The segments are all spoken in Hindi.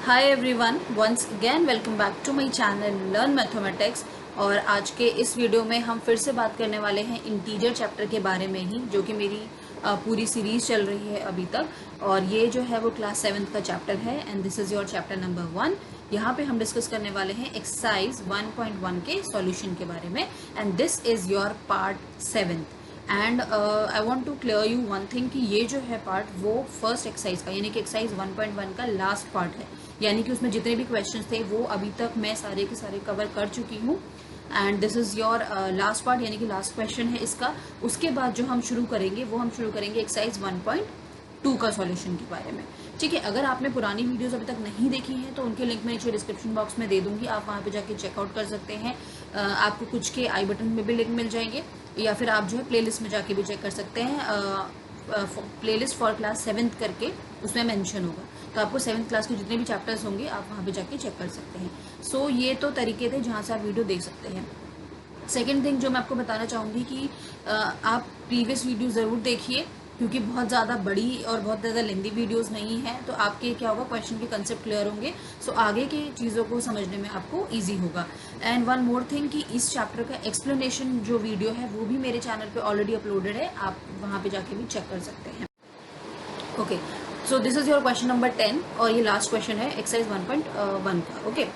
Hi everyone, once again welcome back to my channel learn mathematics. और आज के इस वीडियो में हम फिर से बात करने वाले हैं इंटीजर चैप्टर के बारे में ही, जो कि मेरी पूरी सीरीज चल रही है अभी तक। और ये जो है वो क्लास 7th का चैप्टर है and this is your chapter number 1। यहाँ पे हम डिस्कस करने वाले हैं एक्सरसाइज 1.1 के सॉल्यूशन के बारे में and this is your part 7th। And I want to clear you one thing कि ये जो है पार्ट वो फर्स्ट एक्सरसाइज का यानी कि एक्सरसाइज 1.1 का लास्ट पार्ट है, यानी कि उसमें जितने भी क्वेश्चंस थे वो अभी तक मैं सारे के सारे कवर कर चुकी हूँ and this is your last part, यानी कि लास्ट क्वेश्चन है इसका। उसके बाद जो हम शुरू करेंगे वो हम शुरू करेंगे एक्सरसाइज 1.2 का सॉल्यूशन के बारे में। ठीक है, अगर आपने पुरानी वीडियोस अभी तक नहीं देखी हैं तो उनके लिंक मैं नीचे डिस्क्रिप्शन बॉक्स में दे दूंगी, आप वहाँ पे जाके चेकआउट कर सकते हैं। आपको कुछ के आई बटन में भी लिंक मिल जाएंगे या फिर आप जो है प्लेलिस्ट में जाके भी चेक कर सकते हैं। प्लेलिस्ट फॉर क्लास 7th करके उसमें मेंशन होगा, तो आपको 7th क्लास के जितने भी चैप्टर्स होंगे आप वहाँ पे जाके चेक कर सकते हैं। सो ये तो तरीके थे जहाँ से आप वीडियो देख सकते हैं। सेकेंड थिंग जो मैं आपको बताना चाहूँगी कि आप प्रीवियस वीडियो ज़रूर देखिए, क्योंकि बहुत ज़्यादा बड़ी और बहुत ज़्यादा लेंदी वीडियोस नहीं है, तो आपके क्या होगा, क्वेश्चन के कंसेप्ट क्लियर होंगे। सो आगे की चीज़ों को समझने में आपको इजी होगा। एंड वन मोर थिंग कि इस चैप्टर का एक्सप्लेनेशन जो वीडियो है वो भी मेरे चैनल पे ऑलरेडी अपलोडेड है, आप वहाँ पे जाके भी चेक कर सकते हैं। Okay, so this is your question number 10 और ये लास्ट क्वेश्चन है एक्सरसाइज 1.1 का। Okay,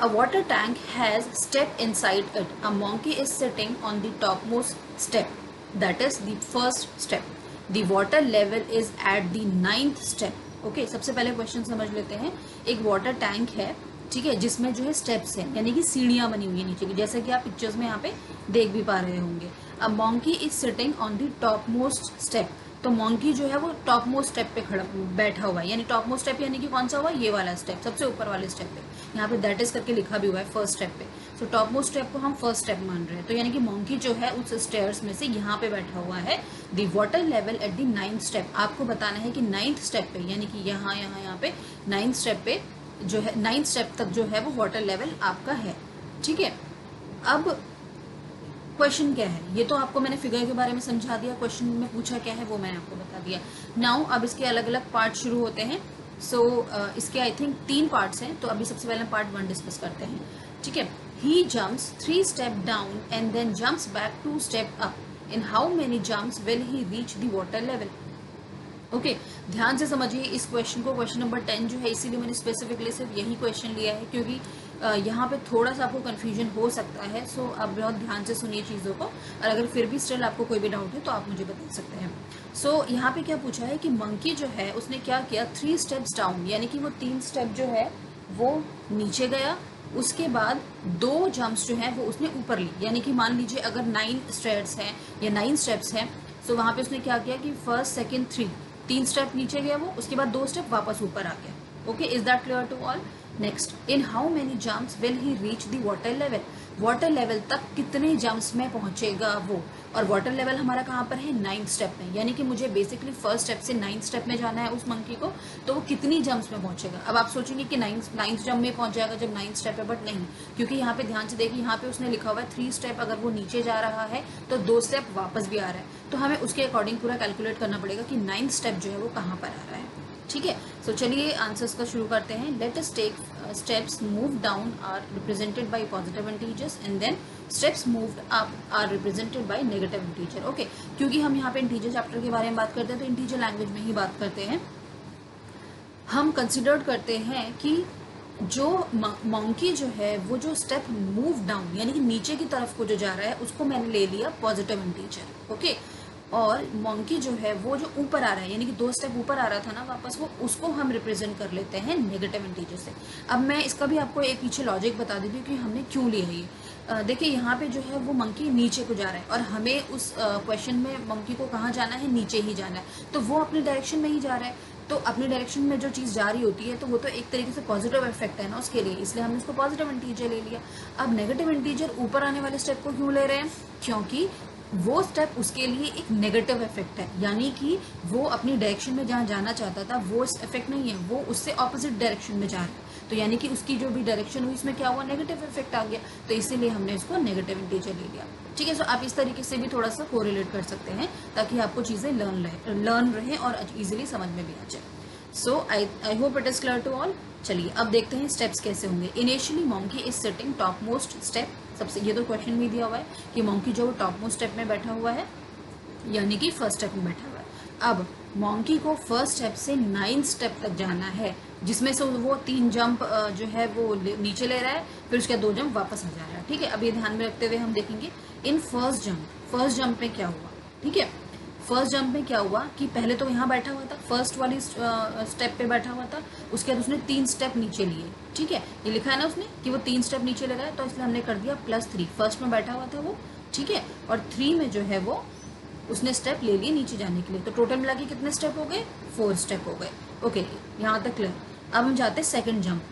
a water tank has step inside it. A monkey is sitting on the topmost step, that is the first step. The water level is at the 9th step. Okay, सबसे पहले क्वेश्चन समझ लेते हैं। एक वाटर टैंक है, ठीक है, जिसमें जो है स्टेप्स हैं, यानी कि सीढ़ियाँ बनी हुई है नीचे की, जैसे कि आप पिक्चर्स में यहाँ पे देख भी पा रहे होंगे। A monkey is sitting on the topmost step. तो मॉन्की जो है वो टॉप मोस्ट स्टेप पे खड़ा बैठा हुआ है, यानी टॉप मोस्ट स्टेप यानी कि कौन सा हुआ, ये वाला स्टेप, सबसे ऊपर वाले स्टेप पे। यहाँ पे दैट इज करके लिखा भी हुआ है फर्स्ट स्टेप पे। सो टॉप मोस्ट स्टेप को हम फर्स्ट स्टेप मान रहे हैं, तो यानी कि मॉन्की जो है उस स्टेयर्स में से यहाँ पे बैठा हुआ है। The water level at the 9th step, आपको बताना है कि 9th स्टेप पे, यानी कि यहाँ पे 9th स्टेप पे जो है 9th स्टेप तक जो है वो वाटर लेवल आपका है। ठीक है, अब क्वेश्चन क्या है, ये तो आपको मैंने फिगर के बारे में समझा दिया, क्वेश्चन में पूछा क्या है वो मैंने आपको बता दिया। नाउ अब इसके अलग अलग पार्ट शुरू होते हैं। सो इसके आई थिंक 3 पार्ट्स हैं, तो अभी सबसे पहले पार्ट 1 डिस्कस करते हैं। ठीक है, he jumps 3 step down and then jumps back 2 step up. In how many jumps will he reach the water level. Okay, ध्यान से समझिए इस क्वेश्चन को। क्वेश्चन नंबर 10 जो है, इसीलिए मैंने स्पेसिफिकली सिर्फ यही क्वेश्चन लिया है, क्योंकि यहाँ पे थोड़ा सा आपको कन्फ्यूजन हो सकता है। सो आप बहुत ध्यान से सुनिए चीज़ों को, और अगर फिर भी स्टिल आपको कोई भी डाउट है तो आप मुझे बता सकते हैं। सो यहाँ पे क्या पूछा है कि मंकी जो है उसने क्या किया, 3 स्टेप्स डाउन, यानी कि वो 3 स्टेप जो है वो नीचे गया, उसके बाद 2 जम्प्स जो हैं वो उसने ऊपर ली। यानी कि मान लीजिए अगर 9 स्टेप्स हैं या 9 स्टेप्स हैं, सो वहाँ पे उसने क्या किया कि फर्स्ट सेकेंड 3 स्टेप नीचे गया वो, उसके बाद 2 स्टेप वापस ऊपर आ गया। Okay, is that clear to all? Next, in how many jumps will he reach the water level. Water level तक कितने जम्प्स में पहुंचेगा वो, और वाटर लेवल हमारा कहाँ पर है, 9th स्टेप में, यानी कि मुझे बेसिकली फर्स्ट स्टेप से 9th स्टेप में जाना है उस मंकी को, तो वो कितनी जम्प्स में पहुंचेगा। अब आप सोचेंगे कि 9th जंप में पहुंच जाएगा जब 9th स्टेप है, बट नहीं, क्योंकि यहाँ पे ध्यान से देखिए, यहाँ पे उसने लिखा हुआ है 3 स्टेप, अगर वो नीचे जा रहा है तो 2 स्टेप वापस भी आ रहा है, तो हमें उसके अकॉर्डिंग पूरा कैलकुलेट करना पड़ेगा कि 9th स्टेप जो है वो कहाँ पर आ रहा है। ठीक है, सो चलिए आंसर्स का शुरू करते हैं। Let us take steps move down are represented by positive integers and then steps moved up are represented by negative integer. Okay, क्योंकि हम यहाँ पे इंटीजर चैप्टर के बारे में बात करते हैं तो इंटीजर लैंग्वेज में ही बात करते हैं। हम कंसिडर करते हैं कि जो मंकी जो है वो जो स्टेप मूव डाउन यानी कि नीचे की तरफ को जो जा रहा है उसको मैंने ले लिया पॉजिटिव इंटीजर। ओके, और मंकी जो है वो जो ऊपर आ रहा है, यानी कि 2 स्टेप ऊपर आ रहा था ना वापस, वो उसको हम रिप्रेजेंट कर लेते हैं नेगेटिव इंटीजर से। अब मैं इसका भी आपको एक पीछे लॉजिक बता देती हूँ कि हमने क्यों लिया है ये। देखिए यहाँ पे जो है वो मंकी नीचे को जा रहा है और हमें उस क्वेश्चन में मंकी को कहाँ जाना है, नीचे ही जाना है, तो वो अपनी डायरेक्शन में ही जा रहा है। तो अपनी डायरेक्शन में जो चीज़ जा रही होती है तो वो तो एक तरीके से पॉजिटिव इफेक्ट है ना उसके लिए, इसलिए हमने उसको पॉजिटिव इंटीजर ले लिया। अब नेगेटिव इंटीजर ऊपर आने वाले स्टेप को क्यों ले रहे हैं, क्योंकि वो स्टेप उसके लिए एक नेगेटिव इफेक्ट है, यानी कि वो अपनी डायरेक्शन में जहाँ जाना चाहता था वो इफेक्ट नहीं है, वो उससे ऑपोजिट डायरेक्शन में जा रहा है, तो यानी कि उसकी जो भी डायरेक्शन हुई इसमें क्या हुआ, नेगेटिव इफेक्ट आ गया, तो इसीलिए हमने इसको नेगेटिव इंटीजर ले लिया। ठीक है, सो आप इस तरीके से भी थोड़ा सा कोरिलेट कर सकते हैं ताकि आपको चीज़ें लर्न रहे और इजीली समझ में भी आ जाए। So I hope it is clear to all. चलिए अब देखते हैं स्टेप्स कैसे होंगे। Initially monkey is sitting top most step, सबसे ये तो क्वेश्चन भी दिया हुआ है कि मोंकी जो टॉप मोस्ट स्टेप में बैठा हुआ है, यानी कि फर्स्ट स्टेप में बैठा हुआ है। अब मोंकी को फर्स्ट स्टेप से 9 स्टेप तक जाना है, जिसमें से वो 3 जंप जो है वो नीचे ले रहा है, फिर उसके 2 जंप वापस आ जा रहा है। ठीक है, अब ये ध्यान में रखते हुए हम देखेंगे इन फर्स्ट जंप में क्या हुआ। ठीक है, फर्स्ट जंप में क्या हुआ कि पहले तो यहाँ बैठा हुआ था, फर्स्ट वाली स्टेप पे बैठा हुआ था, उसके बाद उसने 3 स्टेप नीचे लिए। ठीक है, ये लिखा है ना उसने कि वो 3 स्टेप नीचे लगाए, तो इसलिए हमने कर दिया +3। फर्स्ट में बैठा हुआ था वो, ठीक है, और 3 में जो है वो उसने स्टेप ले लिए नीचे जाने के लिए। तो टोटल मिला के कितने स्टेप हो गए? 4 स्टेप हो गए। ओके, यहाँ तक क्लियर। अब हम जाते हैं सेकंड जंप।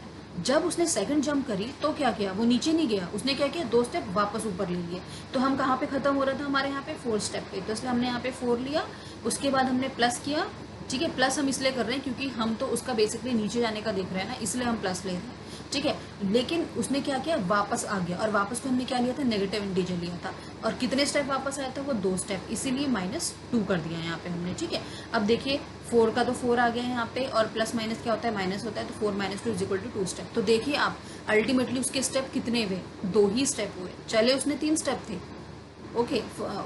जब उसने सेकंड जंप करी तो क्या किया, वो नीचे नहीं गया, उसने क्या किया, 2 स्टेप वापस ऊपर ले लिए। तो हम कहाँ पे खत्म हो रहा था, हमारे यहाँ पे 4 स्टेप पे, तो इसलिए हमने यहाँ पे 4 लिया। उसके बाद हमने प्लस किया। ठीक है, प्लस हम इसलिए कर रहे हैं क्योंकि हम तो उसका बेसिकली नीचे जाने का देख रहे हैं ना, इसलिए हम प्लस ले रहे हैं। ठीक है, लेकिन उसने क्या किया, वापस आ गया, और वापस तो हमने क्या लिया था, नेगेटिव इंटीजर लिया था। और कितने स्टेप वापस आया था, वो 2 स्टेप, इसीलिए -2 कर दिया यहाँ पे हमने। ठीक है, अब देखिए 4 का तो 4 आ गया है यहाँ पे, और प्लस माइनस क्या होता है, माइनस होता है, तो 4 - 2 = 2 स्टेप। तो देखिए आप अल्टीमेटली उसके स्टेप कितने हुए, 2 ही स्टेप हुए। चले उसने 3 स्टेप थे, ओके,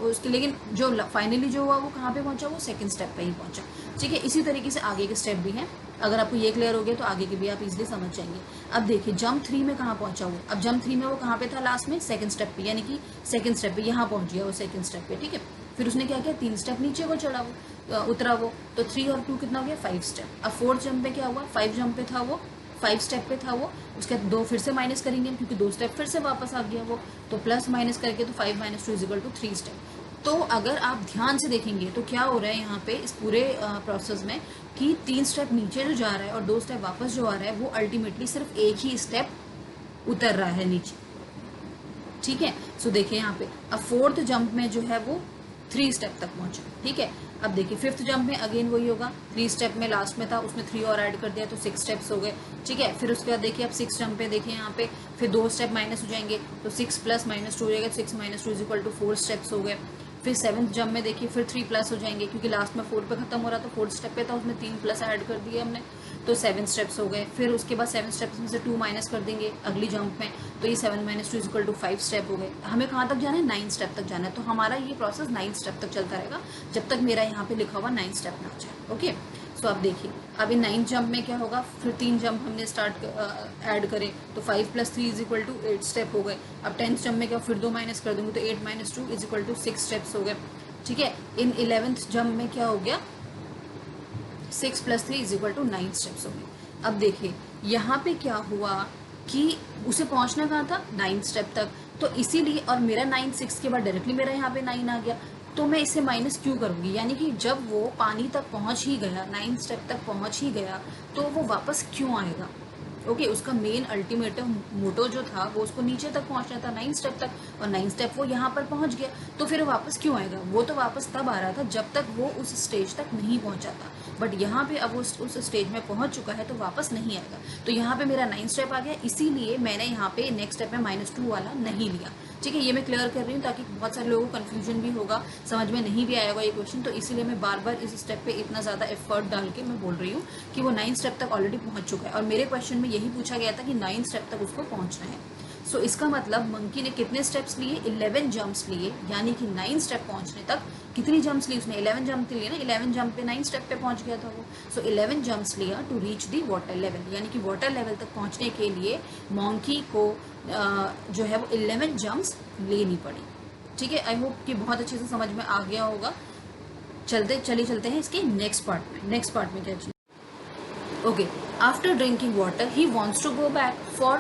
उसके, लेकिन जो फाइनली जो हुआ वो कहाँ पे पहुंचा, वो सेकंड स्टेप पे ही पहुंचा। ठीक है, इसी तरीके से आगे के स्टेप भी हैं। अगर आपको ये क्लियर हो गया तो आगे के भी आप इजीली समझ जाएंगे। अब देखिए जंप 3 में कहाँ पहुंचा वो, अब जंप 3 में वो कहाँ पे था, लास्ट में सेकंड स्टेप पे, यानी कि सेकंड स्टेप पे यहाँ पहुंच गया वो, सेकंड स्टेप पे। ठीक है, फिर उसने क्या किया, 3 स्टेप नीचे को चढ़ा वो, उतरा वो, तो 3 और 2 कितना हो गया, 5 स्टेप। अब 4th जंप पे क्या हुआ, 5 जंप पे था वो, 5 स्टेप पे था वो, उसके बाद 2 फिर से माइनस करेंगे क्योंकि 2 स्टेप फिर से वापस आ गया वो, तो प्लस माइनस करके तो 5 - 2 = 3 स्टेप। तो अगर आप ध्यान से देखेंगे तो क्या हो रहा है यहाँ पे इस पूरे प्रोसेस में कि 3 स्टेप नीचे जो जा रहा है और 2 स्टेप वापस जो आ रहा है, वो अल्टीमेटली सिर्फ एक ही स्टेप उतर रहा है नीचे। ठीक है, सो देखिए यहाँ पे अब 4th जंप में जो है वो 3 स्टेप तक पहुंचा। ठीक है, अब देखिए 5th जंप में अगेन वही होगा, 3 स्टेप में लास्ट में था, उसमें 3 और ऐड कर दिया तो 6 स्टेप्स हो गए। ठीक है, फिर उसके बाद देखिए अब 6 जंप पे देखिए यहाँ पे फिर 2 स्टेप माइनस हो जाएंगे, तो 6 + -2 हो जाएगा, 6 - 2 = 4 स्टेप्स हो गए। फिर 7th जंप में देखिए फिर 3 प्लस हो जाएंगे, क्योंकि लास्ट में 4 पे खत्म हो रहा था, 4th स्टेप पे था, उसमें 3 प्लस ऐड कर दिए हमने, तो 7 स्टेप्स हो गए। फिर उसके बाद 7 स्टेप्स में से 2 माइनस कर देंगे अगली जंप में, तो ये 7 - 2 = 5 स्टेप हो गए। हमें कहाँ तक जाना है, 9 स्टेप तक जाना है। तो हमारा ये प्रोसेस 9 स्टेप तक चलता रहेगा, जब तक मेरा यहाँ पे लिखा हुआ 9 स्टेप ना आ जाए। ओके, सो अब देखिए अब इन 9th जंप में क्या होगा, फिर 3 जंप हमने स्टार्ट ऐड करें, तो 5 + 3 = 8 स्टेप हो गए। अब 10th जंप में क्या, फिर 2 माइनस कर दूंगी, तो 8 - 2 = 6 स्टेप्स हो गए। ठीक है, इन 11th जंप में क्या हो गया, 6 + 3 = 9 स्टेप्स हो गए। अब देखिए यहाँ पे क्या हुआ कि उसे पहुंचना कहाँ था, 9 स्टेप तक, तो इसीलिए, और मेरा 9 6 के बाद डायरेक्टली मेरा यहाँ पे 9 आ गया, तो मैं इसे माइनस क्यों करूँगी, यानी कि जब वो पानी तक पहुँच ही गया, 9 स्टेप तक पहुँच ही गया, तो वो वापस क्यों आएगा। ओके, उसका मेन अल्टीमेटम मोटो जो था वो उसको नीचे तक पहुंचना था, 9 स्टेप तक, और 9 स्टेप वो यहाँ पर पहुंच गया, तो फिर वापस क्यों आएगा, वो तो वापस तब आ रहा था जब तक वो उस स्टेज तक नहीं पहुंचा था। बट यहाँ पे अब उस स्टेज में पहुंच चुका है, तो वापस नहीं आएगा। तो यहाँ पे मेरा 9 स्टेप आ गया, इसीलिए मैंने यहाँ पे नेक्स्ट स्टेप में -2 वाला नहीं लिया। ठीक है, ये मैं क्लियर कर रही हूँ ताकि बहुत सारे लोगों को कन्फ्यूजन भी होगा, समझ में नहीं भी आएगा ये क्वेश्चन, तो इसीलिए मैं बार बार इस स्टेप पे इतना ज़्यादा एफर्ट डाल के मैं बोल रही हूँ कि वो 9 स्टेप तक ऑलरेडी पहुँच चुका है, और मेरे क्वेश्चन में यही पूछा गया था कि 9 स्टेप तक उसको पहुँचना है। सो इसका मतलब मंकी ने कितने स्टेप्स लिए, 11 जंप्स लिए, यानी कि 9 स्टेप पहुँचने तक कितनी जंप्स ली उसने, 11 जंप लिए ना, 11 जंप पे 9 स्टेप पे पहुँच गया था वो। सो 11 जंप्स लिया to reach the water level, यानी कि वाटर लेवल तक पहुँचने के लिए मंकी को जो है वो 11 जंप्स लेनी पड़ी। ठीक है, आई होप कि बहुत अच्छे से समझ में आ गया होगा। चलते हैं इसके नेक्स्ट पार्ट में क्या चीज़। Okay, after drinking water, he wants to go back. For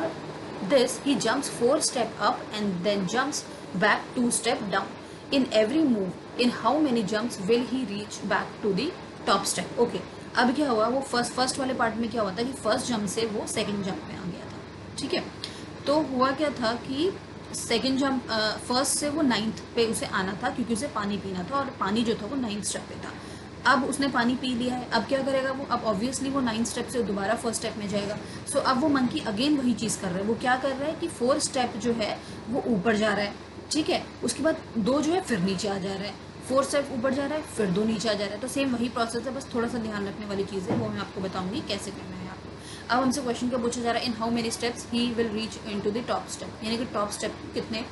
this, he jumps 4 steps up and then jumps back 2 steps down. In every move, in how many jumps will he reach back to the top step? Okay, अब क्या हुआ, वो फर्स्ट वाले पार्ट में क्या हुआ था कि फर्स्ट जंप से वो सेकंड जंप में आ गया था। ठीक है, तो हुआ क्या था कि सेकंड जंप, फर्स्ट से वो 9th पे उसे आना था, क्योंकि उसे पानी पीना था, और पानी जो था वो 9th स्टेप पे था। अब उसने पानी पी लिया है, अब क्या करेगा वो, अब ऑब्वियसली वो 9 स्टेप से दोबारा फर्स्ट स्टेप में जाएगा। सो अब वो मंकी अगेन वही चीज़ कर रहा है, वो क्या कर रहा है कि 4 स्टेप जो है वो ऊपर जा रहा है। ठीक है, उसके बाद 2 जो है फिर नीचे आ जा रहा है, 4 स्टेप ऊपर जा रहा है, फिर 2 नीचे आ जा रहा है। तो सेम वही प्रोसेस है, बस थोड़ा सा ध्यान रखने वाली चीज़ है, वो मैं आपको बताऊंगी कैसे करना है आपको। अब हमसे क्वेश्चन क्या पूछा जा रहा है, इन how many steps he will reach into the top step, यानी कि टॉप स्टेप कितने,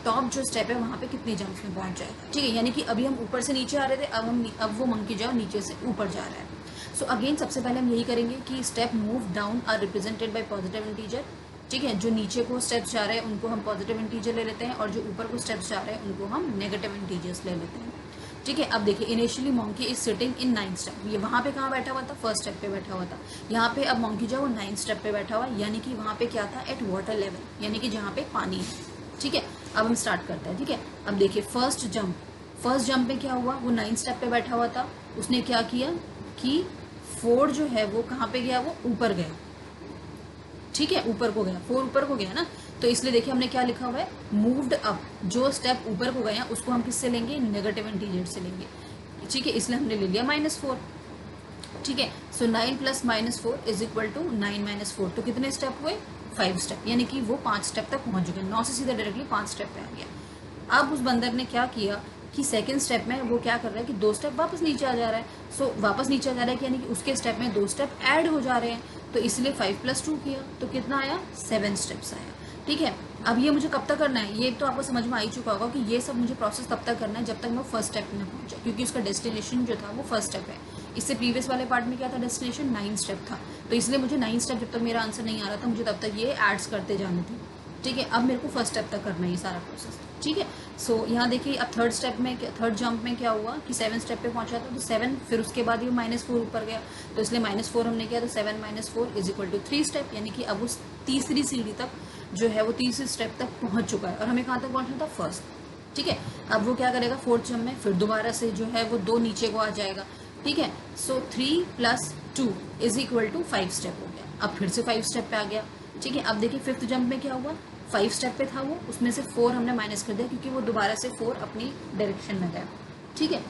टॉप जो स्टेप है वहाँ पे कितने जंप्स में पहुँच जाएगा। ठीक है, यानी कि अभी हम ऊपर से नीचे आ रहे थे, अब वो मंकी जो नीचे से ऊपर जा रहा है। सो अगेन सबसे पहले हम यही करेंगे कि step move down are represented by positive integer. ठीक है, जो नीचे को स्टेप्स जा रहे हैं उनको हम पॉजिटिव इंटीजर ले लेते हैं, और जो ऊपर को स्टेप्स जा रहे हैं उनको हम नेगेटिव इंटीजर्स ले लेते हैं। ठीक है, अब देखिए initially monkey is sitting in 9 step, ये वहाँ पे कहाँ बैठा हुआ था, फर्स्ट स्टेप पे बैठा हुआ था। यहाँ पे अब मंकी जो है वो 9 स्टेप पे बैठा हुआ, यानी कि वहाँ पे क्या था, एट वाटर लेवल, यानी कि जहाँ पे पानी है। ठीक है, अब हम स्टार्ट करते हैं। ठीक है, अब देखिए फर्स्ट जंप में क्या हुआ, वो 9 स्टेप पे बैठा हुआ था, उसने क्या किया कि 4 जो है वो कहाँ पे गया, वो ऊपर गया। ठीक है, ऊपर को गया, 4 ऊपर को गया ना, तो इसलिए देखिए हमने क्या लिखा हुआ है, मूव्ड अप। जो स्टेप ऊपर को गया उसको हम किससे लेंगे, नेगेटिव इंटीजर से लेंगे। ठीक है, इसलिए हमने ले लिया -4। ठीक है, सो 9 + -4 इज इक्वल टू 9 - 4, तो कितने स्टेप हुए, 5 स्टेप, यानी कि वो 5 स्टेप तक पहुंच चुके, 9 से सीधा डायरेक्टली 5 स्टेप पे आ गया। अब उस बंदर ने क्या किया कि सेकंड स्टेप में वो क्या कर रहा है कि 2 स्टेप वापस नीचे आ जा रहा है। सो वापस नीचे आ जा रहा है कि यानी कि उसके स्टेप में 2 स्टेप ऐड हो जा रहे हैं, तो इसलिए 5 + 2 किया, तो कितना आया, 7 स्टेप्स आया। ठीक है, अब ये मुझे कब तक करना है, ये तो आपको समझ में आ ही चुका होगा कि ये सब मुझे प्रोसेस तब तक करना है जब तक मैं फर्स्ट स्टेप में पहुंचा, क्योंकि उसका डेस्टिनेशन जो था वो फर्स्ट स्टेप है। इससे प्रीवियस वाले पार्ट में क्या था, डेस्टिनेशन 9 स्टेप था, तो इसलिए मुझे 9 स्टेप जब तक मेरा आंसर नहीं आ रहा था, मुझे तब तक ये एड्स करते जाने थे। ठीक है, अब मेरे को फर्स्ट स्टेप तक करना है ये सारा प्रोसेस। ठीक है, सो यहाँ देखिए अब थर्ड जंप में क्या हुआ कि 7 स्टेप पे पहुंचा था, तो 7, फिर उसके बाद ये -4 ऊपर गया, तो इसलिए -4 हमने किया, तो 7 - 4 इज इक्वल टू 3 स्टेप, यानी कि अब उस तीसरी सीढ़ी तक जो है वो तीसरी स्टेप तक पहुंच चुका है, और हमें कहाँ तक पहुंचना था, फर्स्ट। ठीक है, अब वो क्या करेगा, फोर्थ जंप में फिर दोबारा से जो है वो 2 नीचे को आ जाएगा। ठीक है, सो 3 + 2 इज इक्वल टू 5 स्टेप हो गया, अब फिर से 5 स्टेप पे आ गया। ठीक है, अब देखिए फिफ्थ जंप में क्या हुआ, 5 स्टेप पे था वो, उसमें से 4 हमने माइनस कर दिया, क्योंकि वो दोबारा से 4 अपनी डायरेक्शन में गया। ठीक है,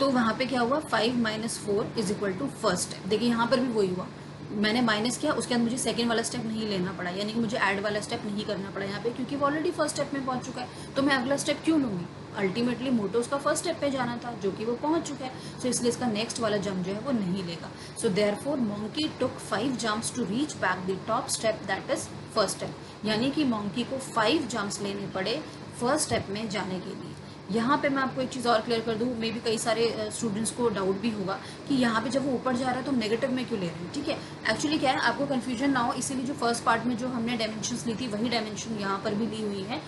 तो वहां पे क्या हुआ, 5 - 4 is equal to first step. देखिए यहाँ पर भी वही हुआ, मैंने माइनस किया, उसके बाद मुझे सेकंड वाला स्टेप नहीं लेना पड़ा, यानी कि मुझे ऐड वाला स्टेप नहीं करना पड़ा यहाँ पे, क्योंकि वो ऑलरेडी फर्स्ट स्टेप में पहुंच चुका है, तो मैं अगला स्टेप क्यों लूंगी। अल्टीमेटली मोटो उसका फर्स्ट स्टेप पे जाना था, जो कि वो पहुंच चुका है, सो इसलिए इसका नेक्स्ट वाला जंप जो है वो नहीं लेगा। So therefore monkey took 5 jumps to reach back the top step, that is first step, यानी कि मंकी को 5 जंप्स लेने पड़े फर्स्ट स्टेप में जाने के लिए। यहाँ पे मैं आपको एक चीज़ और क्लियर कर दूँ, मे भी कई सारे स्टूडेंट्स को डाउट भी होगा कि यहाँ पे जब वो ऊपर जा रहा है तो नेगेटिव में क्यों ले रहे हैं। ठीक है, एक्चुअली क्या है, आपको कंफ्यूजन ना हो, इसीलिए जो फर्स्ट पार्ट में जो हमने डायमेंशंस ली थी वही डायमेंशन यहाँ पर भी ली हुई है,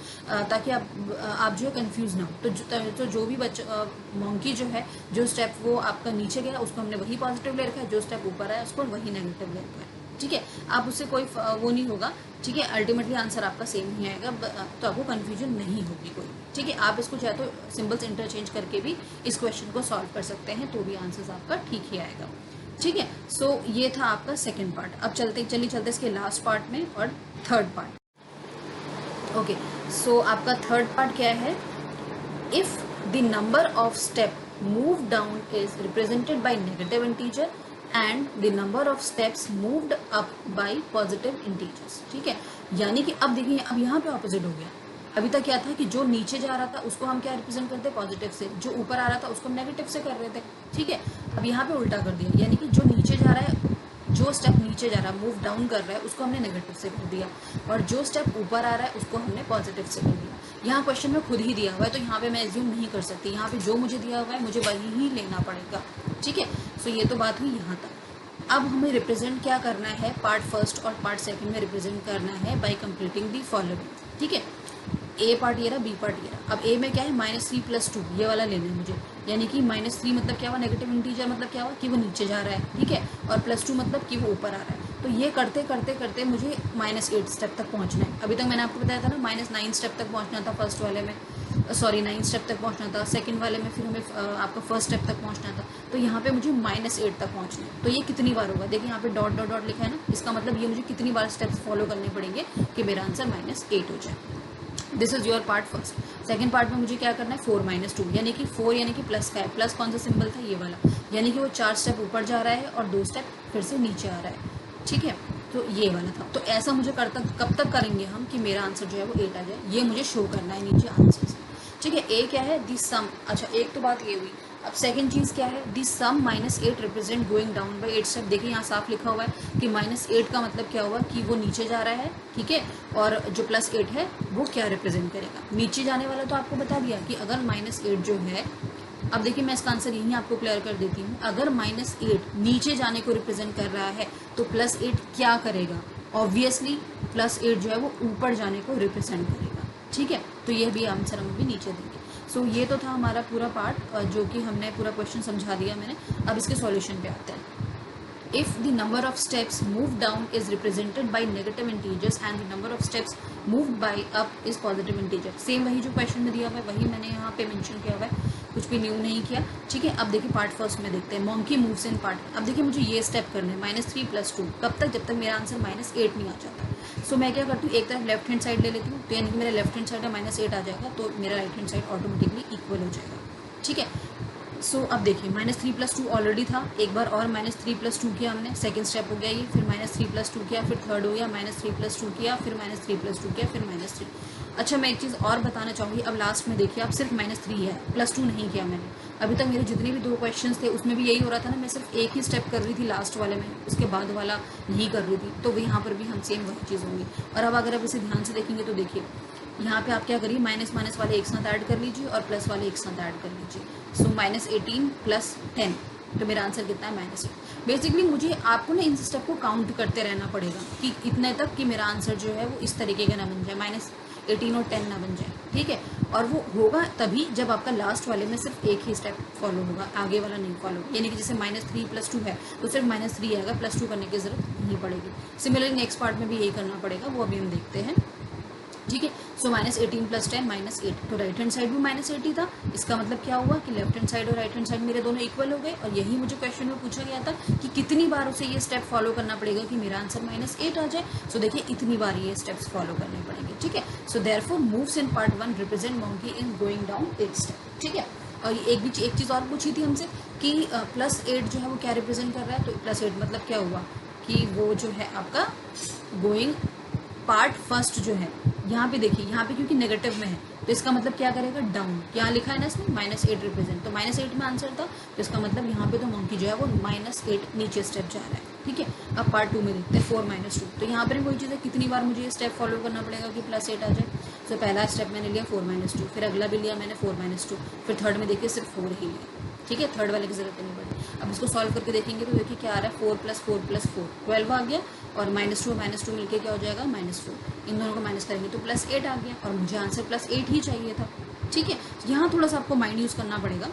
ताकि आप जो है कंफ्यूज ना हो। तो जो भी बच्चा मंकी जो है, जो स्टेप वो आपका नीचे गया उसको हमने वही पॉजिटिव ले रखा है, जो स्टेप ऊपर आया उसको वही नेगेटिव ले रखा है। ठीक है, आप उससे कोई वो नहीं होगा। ठीक है, अल्टीमेटली आंसर आपका सेम ही आएगा, तो आपको कंफ्यूजन नहीं होगी कोई। ठीक है, आप इसको चाहे तो सिंबल्स इंटरचेंज करके भी इस क्वेश्चन को सॉल्व कर सकते हैं, तो भी आंसर आपका ठीक ही आएगा। ठीक है, सो ये था आपका सेकेंड पार्ट। अब चलते इसके लास्ट पार्ट में और थर्ड पार्ट। ओके, सो आपका थर्ड पार्ट क्या है, if the number of step move down is represented by negative integer and the number of steps moved up by positive integers. ठीक है, यानी कि अब देखिए अब यहाँ पे ऑपोजिट हो गया। अभी तक क्या था कि जो नीचे जा रहा था उसको हम क्या रिप्रेजेंट करते पॉजिटिव से, जो ऊपर आ रहा था उसको हम नेगेटिव से कर रहे थे। ठीक है, अब यहाँ पे उल्टा कर दिया, यानी कि जो नीचे जा रहा है, जो स्टेप नीचे जा रहा है, मूव डाउन कर रहा है, उसको हमने नेगेटिव से कर दिया, और जो स्टेप ऊपर आ रहा है उसको हमने पॉजिटिव से कर दिया। यहाँ क्वेश्चन में खुद ही दिया हुआ है, तो यहाँ पे मैं एज्यूम नहीं कर सकती, यहाँ पे जो मुझे दिया हुआ है मुझे वही ही लेना पड़ेगा। ठीक है, सो ये तो बात हुई यहाँ तक। अब हमें रिप्रेजेंट क्या करना है, पार्ट फर्स्ट और पार्ट सेकंड में रिप्रेजेंट करना है बाय कंप्लीटिंग दी फॉलोइंग। ठीक है, ए पार्ट ये रहा, बी पार्ट ये रहा। अब ए में क्या है, -3 + 2 ये वाला लेना है मुझे, यानी कि -3 मतलब क्या हुआ, नेगेटिव इंटीजर मतलब क्या हुआ कि वो नीचे जा रहा है। ठीक है, और +2 मतलब कि वो ऊपर आ रहा है। तो ये करते करते करते मुझे -8 स्टेप तक पहुंचना है। अभी तक मैंने आपको बताया था ना, -9 स्टेप तक पहुंचना था फर्स्ट वाले में, 9 स्टेप तक पहुंचना था सेकंड वाले में, फिर हमें आपका फर्स्ट स्टेप तक पहुंचना था। तो यहाँ पे मुझे -8 तक पहुंचना है। तो ये कितनी बार होगा, देखिए यहाँ पे डॉट डॉट डॉट लिखा है ना, इसका मतलब ये मुझे कितनी बार स्टेप्स फॉलो करने पड़ेंगे कि मेरा आंसर -8 हो जाए। This is your part first. Second part में मुझे क्या करना है, 4 - 2, यानी कि 4 यानी कि प्लस का है। प्लस कौन सा सिंबल था, ये वाला, यानी कि वो 4 स्टेप ऊपर जा रहा है और 2 स्टेप फिर से नीचे आ रहा है। ठीक है, तो ये वाला था। तो ऐसा मुझे कब तक करेंगे हम कि मेरा आंसर जो है वो 8 आ जाए, ये मुझे शो करना है नीचे आंसर से। ठीक है। ए क्या है, दी सम। अच्छा, एक तो बात ये हुई। अब सेकंड चीज़ क्या है, दी सम -8 represent going down by 8 step. देखिए यहाँ साफ लिखा हुआ है कि -8 का मतलब क्या हुआ कि वो नीचे जा रहा है, ठीक है। और जो +8 है वो क्या रिप्रेजेंट करेगा, नीचे जाने वाला तो आपको बता दिया कि अगर -8 जो है, अब देखिए मैं इसका आंसर यहीं आपको क्लियर कर देती हूँ। अगर -8 नीचे जाने को रिप्रेजेंट कर रहा है तो +8 क्या करेगा, ऑब्वियसली +8 जो है वो ऊपर जाने को रिप्रेजेंट करेगा, ठीक है। तो यह भी आंसर हम भी नीचे देंगे। सो ये तो था हमारा पूरा पार्ट, जो कि हमने पूरा क्वेश्चन समझा दिया मैंने। अब इसके सॉल्यूशन पे आते हैं। If the number of steps moved down is represented by negative integers and the number of steps moved by up is positive integer, same वही जो क्वेश्चन में दिया हुआ है वही मैंने यहाँ पे मेंशन किया हुआ है, कुछ भी न्यू नहीं किया, ठीक है। अब देखिए पार्ट फर्स्ट में देखते हैं, मोंकी मूव्स इन पार्ट। अब देखिए मुझे ये स्टेप करना है -3 + 2, कब तक, जब तक मेरा आंसर -8 नहीं आ जाता। सो मैं क्या करती हूँ, एक तरफ लेफ्ट हैंड साइड ले लेती हूँ, तो यानी कि मेरा लेफ्ट हैंड साइड में -8 आ जाएगा, तो मेरा right hand side automatically equal हो जाएगा, ठीक है। सो अब देखिए -3 + 2 ऑलरेडी था, एक बार और -3 + 2 किया हमने, सेकंड स्टेप हो गया ये, फिर -3 + 2 किया, फिर थर्ड हो गया -3 + 2 किया, फिर -3 + 2 किया, फिर -3। अच्छा मैं एक चीज़ और बताना चाहूँगी, अब लास्ट में देखिए अब सिर्फ -3 है, +2 नहीं किया मैंने। अभी तक मेरे जितने भी 2 क्वेश्चन थे उसमें भी यही हो रहा था ना, मैं सिर्फ एक ही स्टेप कर रही थी लास्ट वाले में, उसके बाद वाला नहीं कर रही थी। तो यहाँ पर भी हम सेम वही चीज़ होंगी। और अब अगर आप इसे ध्यान से देखेंगे तो देखिए यहाँ पे आप क्या करिए, माइनस माइनस वाले एक साथ ऐड कर लीजिए और प्लस वाले एक साथ ऐड कर लीजिए। सो -18 + 10, तो मेरा आंसर कितना है, -8। बेसिकली मुझे आपको ना इन स्टेप को काउंट करते रहना पड़ेगा कि इतने तक कि मेरा आंसर जो है वो इस तरीके का ना बन जाए, -18 और 10 ना बन जाए, ठीक है। और वो होगा तभी जब आपका लास्ट वाले में सिर्फ एक ही स्टेप फॉलो होगा, आगे वाला नहीं फॉलो होगा। यानी कि जैसे -3 + 2 है तो सिर्फ -3 आएगा, +2 करने की जरूरत नहीं पड़ेगी। सिमिलरली नेक्स्ट पार्ट में भी यही करना पड़ेगा, वो अभी हम देखते हैं, ठीक है। सो -18 + 10 -8, तो राइट हैंड साइड भी -8 ही था। इसका मतलब क्या हुआ कि लेफ्ट हैंड साइड और राइट हैंड साइड मेरे दोनों इक्वल हो गए। और यही मुझे क्वेश्चन में पूछा गया था कि कितनी बार उसे ये स्टेप फॉलो करना पड़ेगा कि मेरा आंसर -8 आ जाए। सो देखिए इतनी बार ये स्टेप्स फॉलो करने पड़ेंगे, ठीक है। So therefore moves in part 1 represent monkey in going down 8 step, ठीक है। और एक चीज़ और पूछी थी हमसे कि +8 जो है वो क्या रिप्रेजेंट कर रहा है, तो +8 मतलब क्या हुआ कि वो जो है आपका गोइंग पार्ट फर्स्ट जो है, यहाँ पे देखिए, यहाँ पे क्योंकि नेगेटिव में है तो इसका मतलब क्या करेगा, डाउन। यहाँ लिखा है ना इसमें -8 रिप्रेजेंट, तो -8 में आंसर था, तो इसका मतलब यहाँ पे तो मंकी जो है वो -8 नीचे स्टेप जा रहा है, ठीक है। अब पार्ट 2 में देखते हैं 4 - 2, तो यहाँ पर भी वही चीज़ है, कितनी बार मुझे ये स्टेप फॉलो करना पड़ेगा कि +8 आ जाए। तो पहला स्टेप मैंने लिया 4 - 2, फिर अगला भी लिया मैंने 4 - 2, फिर थर्ड में देखिए सिर्फ 4 ही लिया, ठीक है। थर्ड वाले की जरूरत नहीं पड़ी। अब इसको सॉल्व करके देखेंगे तो देखिए क्या आ रहा है, 4 + 4 + 4 12 आ गया, और -2 मिलके क्या हो जाएगा, -4। इन दोनों को माइनस करेंगे तो +8 आ गया, और मुझे आंसर +8 ही चाहिए था, ठीक है। यहाँ थोड़ा सा आपको माइंड यूज़ करना पड़ेगा।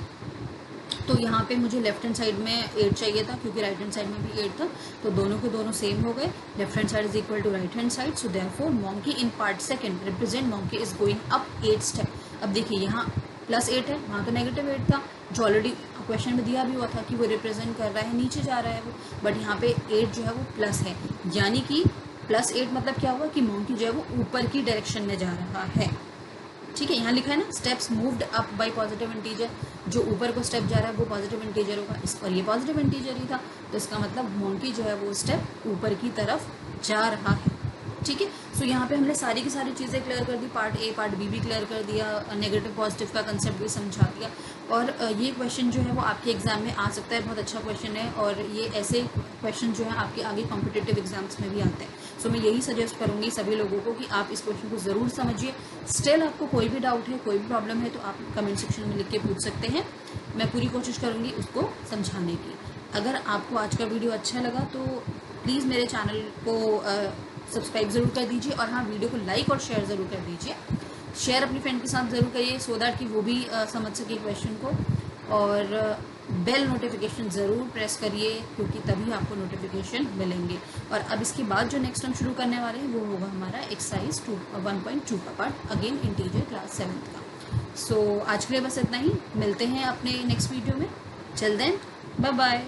तो यहाँ पे मुझे लेफ्ट हैंड साइड में 8 चाहिए था, क्योंकि राइट हैंड साइड में भी 8 था, तो दोनों के दोनों सेम हो गए। Left hand side is equal to right hand side, so therefore monkey in part second represent monkey is going up 8 step. अब देखिए यहाँ +8 है, वहाँ तो -8 था, जो ऑलरेडी क्वेश्चन में दिया भी हुआ था कि वो रिप्रेजेंट कर रहा है नीचे जा रहा है वो, बट यहाँ पे 8 जो है वो प्लस है, यानी कि +8 मतलब क्या हुआ कि मंकी जो है वो ऊपर की डायरेक्शन में जा रहा है, ठीक है। यहाँ लिखा है ना, steps moved up by positive integer, जो ऊपर को स्टेप जा रहा है वो पॉजिटिव इंटीजर होगा, इस पर ये पॉजिटिव इंटीजर ही था, तो इसका मतलब मंकी जो है वो स्टेप ऊपर की तरफ जा रहा है, ठीक है। सो यहाँ पे हमने सारी की सारी चीज़ें क्लियर कर दी, पार्ट ए पार्ट बी भी क्लियर कर दिया, नेगेटिव पॉजिटिव का कंसेप्ट भी समझा दिया। और ये क्वेश्चन जो है वो आपके एग्जाम में आ सकता है, बहुत अच्छा क्वेश्चन है, और ये ऐसे क्वेश्चन जो है आपके आगे कॉम्पिटिटिव एग्जाम्स में भी आते हैं। सो मैं यही सजेस्ट करूँगी सभी लोगों को कि आप इस क्वेश्चन को ज़रूर समझिए। स्टिल आपको कोई भी डाउट है, कोई भी प्रॉब्लम है, तो आप कमेंट सेक्शन में लिख के पूछ सकते हैं, मैं पूरी कोशिश करूँगी उसको समझाने की। अगर आपको आज का वीडियो अच्छा लगा तो प्लीज़ मेरे चैनल को सब्सक्राइब ज़रूर कर दीजिए, और हाँ, वीडियो को लाइक और शेयर ज़रूर कर दीजिए। शेयर अपनी फ्रेंड के साथ ज़रूर करिए, सो दैट कि वो भी समझ सके क्वेश्चन को। और बेल नोटिफिकेशन ज़रूर प्रेस करिए, क्योंकि तभी आपको नोटिफिकेशन मिलेंगे। और अब इसके बाद जो नेक्स्ट हम शुरू करने वाले हैं वो होगा हमारा एक्सरसाइज 1.2 का पार्ट, अगेन इंटीजर क्लास 7 का। सो आज के लिए बस इतना ही, मिलते हैं अपने नेक्स्ट वीडियो में। Till then, bye bye.